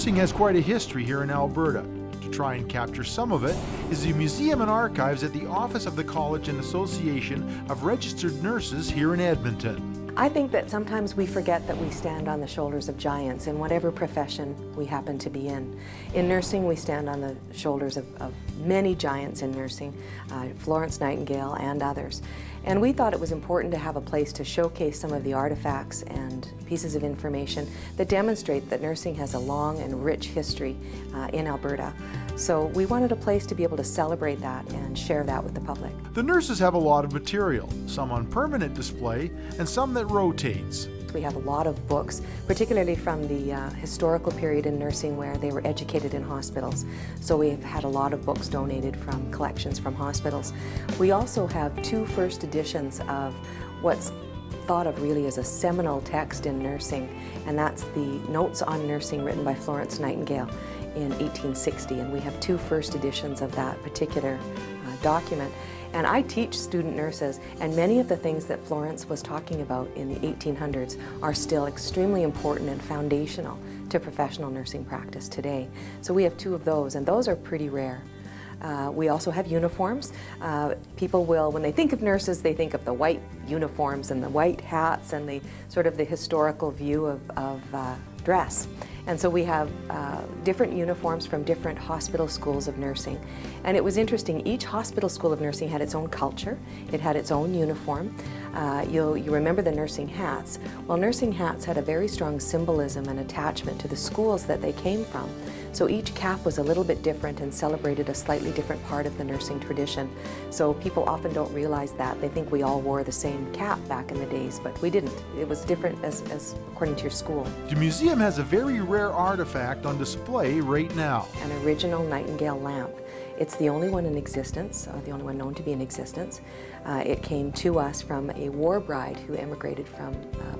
Nursing has quite a history here in Alberta. To try and capture some of it is the Museum and Archives at the Office of the College and Association of Registered Nurses here in Edmonton. I think that sometimes we forget that we stand on the shoulders of giants in whatever profession we happen to be in. In nursing, we stand on the shoulders of many giants in nursing, Florence Nightingale and others. And we thought it was important to have a place to showcase some of the artifacts and pieces of information that demonstrate that nursing has a long and rich history in Alberta. So we wanted a place to be able to celebrate that and share that with the public. The nurses have a lot of material, some on permanent display and some that rotates. We have a lot of books, particularly from the historical period in nursing where they were educated in hospitals. So we've had a lot of books donated from collections from hospitals. We also have 2 first editions of what's thought of really as a seminal text in nursing, and that's the Notes on Nursing written by Florence Nightingale in 1860, and we have 2 first editions of that particular document. And I teach student nurses, and many of the things that Florence was talking about in the 1800s are still extremely important and foundational to professional nursing practice today. So we have 2 of those, and those are pretty rare. We also have uniforms. People will, when they think of nurses, they think of the white uniforms and the white hats and the sort of the historical view of dress. And so we have different uniforms from different hospital schools of nursing. And it was interesting, each hospital school of nursing had its own culture, it had its own uniform. You remember the nursing hats. Well, nursing hats had a very strong symbolism and attachment to the schools that they came from. So each cap was a little bit different and celebrated a slightly different part of the nursing tradition. So people often don't realize that. They think we all wore the same cap back in the days, but we didn't. It was different as according to your school. The museum has a very rare artifact on display right now. An original Nightingale lamp. It's the only one in existence, the only one known to be in existence. It came to us from a war bride who emigrated from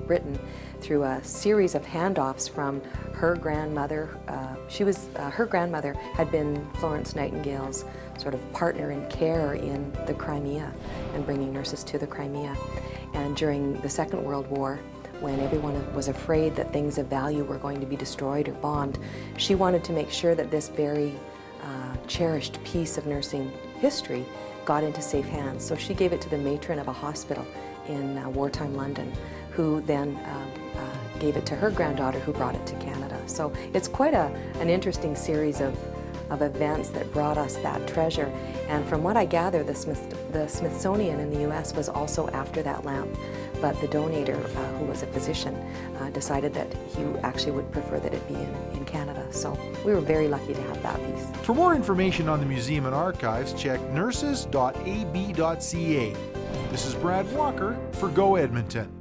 Britain through a series of handoffs from her grandmother. Her grandmother had been Florence Nightingale's sort of partner in care in the Crimea and bringing nurses to the Crimea. And during the Second World War, when everyone was afraid that things of value were going to be destroyed or bombed, she wanted to make sure that this very cherished piece of nursing history got into safe hands. So she gave it to the matron of a hospital in wartime London, who then gave it to her granddaughter, who brought it to Canada. So it's quite an interesting series of events that brought us that treasure. And from what I gather, the Smithsonian in the US was also after that lamp. But the donator, who was a physician, decided that he actually would prefer that it be in Canada. So we were very lucky to have that piece. For more information on the Museum and Archives, check nurses.ab.ca. This is Brad Walker for Go Edmonton.